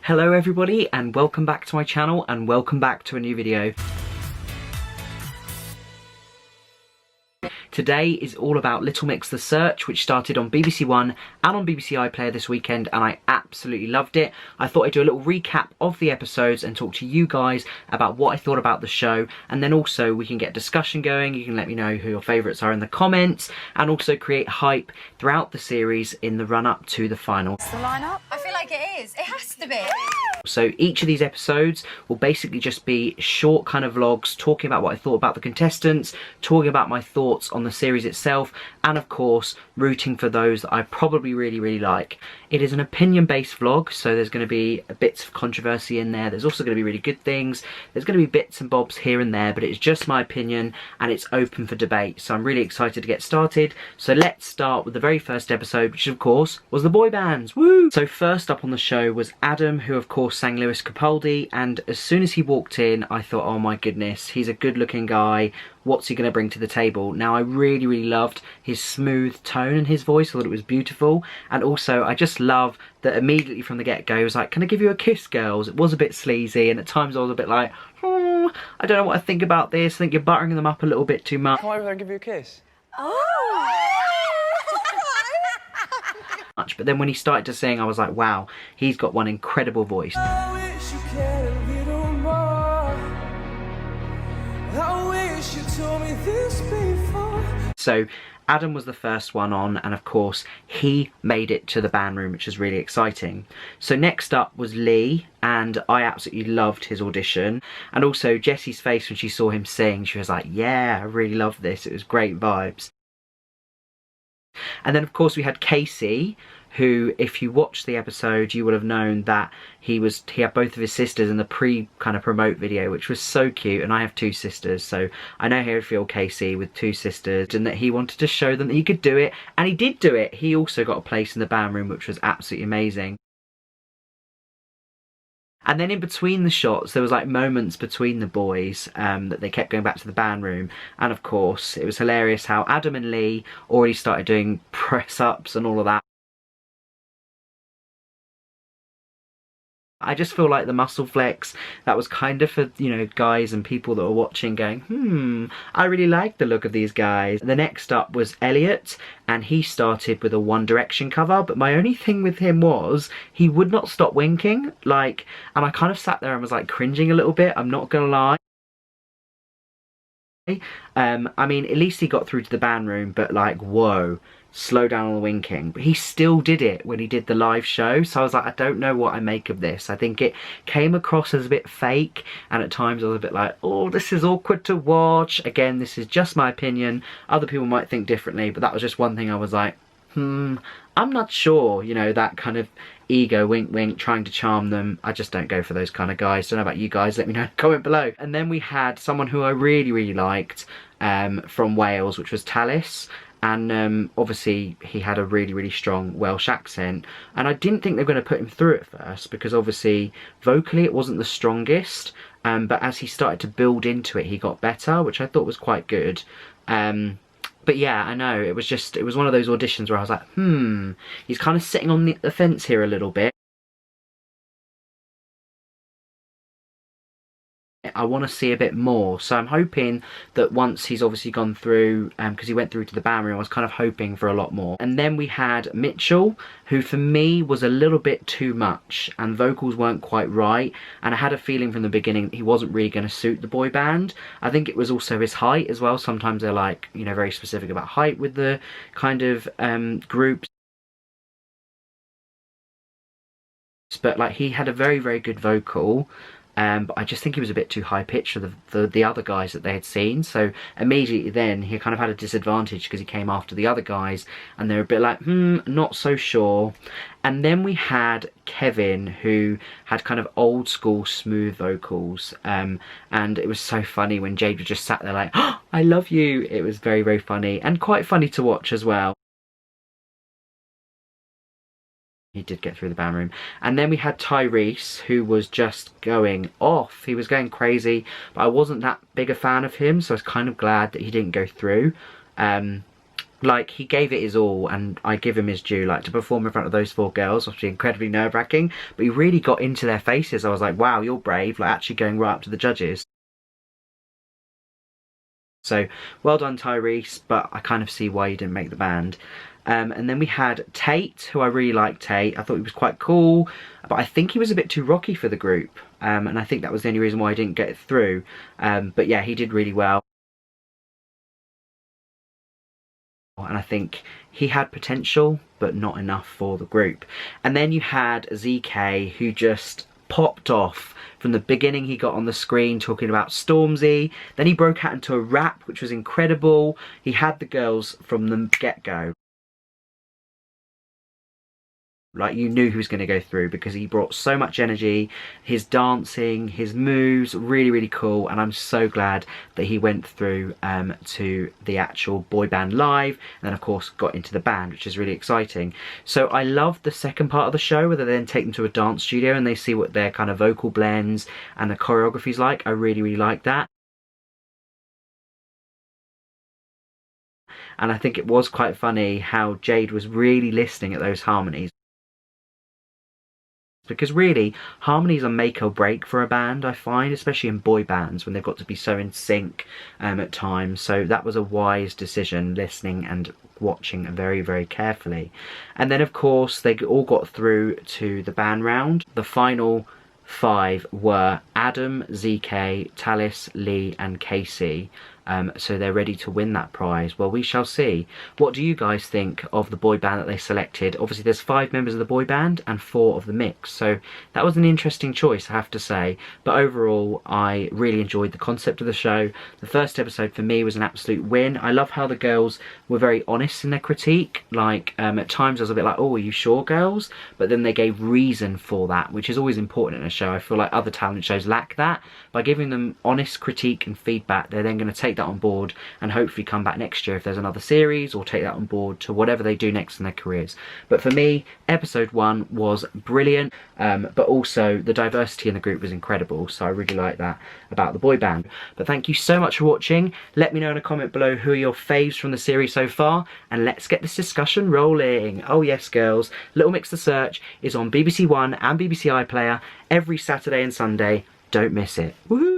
Hello everybody and welcome back to my channel and welcome back to a new video. Today is all about Little Mix The Search, which started on BBC One and on BBC iPlayer this weekend, and I absolutely loved it. I thought I'd do a little recap of the episodes and talk to you guys about what I thought about the show, and then also we can get discussion going. You can let me know who your favourites are in the comments, and also create hype throughout the series in the run-up to the final. It's the lineup? I feel like it is. It has to be. So each of these episodes will basically just be short kind of vlogs talking about what I thought about the contestants, talking about my thoughts on the series itself, and of course rooting for those that I probably really like. It is an opinion based vlog, so there's going to be bits of controversy in there. There's also going to be really good things. There's going to be bits and bobs here and there, but it's just my opinion and it's open for debate. So I'm really excited to get started. So let's start with the very first episode, which of course was the boy bands. Woo! So first up on the show was Adam, who of course sang Lewis Capaldi, and as soon as he walked in I thought, oh my goodness, he's a good looking guy. What's he going to bring to the table? Now I really loved his smooth tone and his voice. I thought it was beautiful, and also I just love that immediately from the get-go he was like, can I give you a kiss, girls? It was a bit sleazy, and at times I was a bit like, oh, I don't know what I think about this. I think you're buttering them up a little bit too much. Come over and give you a kiss. Oh! But then when he started to sing I was like, wow, he's got one incredible voice. I wish you cared a little more. I wish you told me this before. So Adam was the first one on, and of course he made it to the band room, which is really exciting. So next up was Lee, and I absolutely loved his audition, and also Jessie's face when she saw him sing. She was like, yeah, I really love this. It was great vibes. And then of course we had Casey, who, if you watched the episode, you would have known that he had both of his sisters in the promote video, which was so cute. And I have two sisters, so I know how to feel Casey with two sisters, and that he wanted to show them that he could do it, and he did do it. He also got a place in the band room, which was absolutely amazing. And then in between the shots, there was like moments between the boys that they kept going back to the band room. And of course, it was hilarious how Adam and Lee already started doing press-ups and all of that. I just feel like the muscle flex, that was kind of for, you know, guys and people that were watching going, I really like the look of these guys. The next up was Elliot, and he started with a One Direction cover, but my only thing with him was he would not stop winking, like, and I kind of sat there and was like cringing a little bit, I'm not gonna lie. I mean, at least he got through to the band room, but like, whoa, slow down on the winking. But he still did it when he did the live show, so I was like, I don't know what I make of this. I think it came across as a bit fake, and at times I was a bit like, oh, this is awkward to watch. Again, this is just my opinion. Other people might think differently, but that was just one thing I was like, I'm not sure, you know, that kind of ego wink trying to charm them. I just don't go for those kind of guys. Don't know about you guys, let me know in the comment below. And then we had someone who I really liked from Wales, which was Tallis, and obviously he had a really strong Welsh accent, and I didn't think they were going to put him through at first because obviously vocally it wasn't the strongest, but as he started to build into it he got better, which I thought was quite good. But yeah, I know, it was one of those auditions where I was like, he's kind of sitting on the fence here a little bit. I want to see a bit more, so I'm hoping that once he's obviously gone through, because he went through to the band room, I was kind of hoping for a lot more. And then we had Mitchell, who for me was a little bit too much, and vocals weren't quite right, and I had a feeling from the beginning that he wasn't really going to suit the boy band. I think it was also his height as well. Sometimes they're like, you know, very specific about height with the kind of groups. But like, he had a very good vocal, but I just think he was a bit too high-pitched for the other guys that they had seen. So immediately then he kind of had a disadvantage because he came after the other guys and they were a bit like, not so sure. And then we had Kevin, who had kind of old school smooth vocals, and it was so funny when Jade was just sat there like, oh, I love you. It was very funny and quite funny to watch as well. He did get through the band room. And then we had Tyrese, who was just going off. He was going crazy, but I wasn't that big a fan of him, so I was kind of glad that he didn't go through. Like, he gave it his all, and I give him his due. Like, to perform in front of those 4 girls was incredibly nerve-wracking, but he really got into their faces. I was like, wow, you're brave, like actually going right up to the judges. So, well done, Tyrese, but I kind of see why you didn't make the band. And then we had Tate, who I really liked Tate. I thought he was quite cool, but I think he was a bit too rocky for the group. And I think that was the only reason why I didn't get through. But yeah, he did really well. And I think he had potential, but not enough for the group. And then you had ZK, who just popped off. From the beginning, he got on the screen talking about Stormzy. Then he broke out into a rap, which was incredible. He had the girls from the get-go. Like, you knew he was going to go through because he brought so much energy. His dancing, his moves, really, really cool. And I'm so glad that he went through to the actual boy band live. And then, of course, got into the band, which is really exciting. So I love the second part of the show, where they then take them to a dance studio and they see what their kind of vocal blends and the choreography's like. I really, really like that. And I think it was quite funny how Jade was really listening at those harmonies. Because really, harmonies are make or break for a band, I find, especially in boy bands when they've got to be so in sync at times. So that was a wise decision, listening and watching very, very carefully. And then, of course, they all got through to the band round. The final 5 were Adam, ZK, Talis, Lee and Casey. So they're ready to win that prize. Well, we shall see. What do you guys think of the boy band that they selected? Obviously, there's 5 members of the boy band and 4 of the mix. So that was an interesting choice, I have to say. But overall, I really enjoyed the concept of the show. The first episode for me was an absolute win. I love how the girls were very honest in their critique. Like, at times I was a bit like, oh, are you sure, girls? But then they gave reason for that, which is always important in a show. I feel like other talent shows lack that. By giving them honest critique and feedback, they're then going to take that on board and hopefully come back next year if there's another series, or take that on board to whatever they do next in their careers. But for me, episode 1 was brilliant, but also the diversity in the group was incredible, so I really like that about the boy band. But thank you so much for watching. Let me know in a comment below who are your faves from the series so far, and let's get this discussion rolling. Oh yes, girls, Little Mix The Search is on BBC One and BBC iPlayer every Saturday and Sunday. Don't miss it. Woohoo!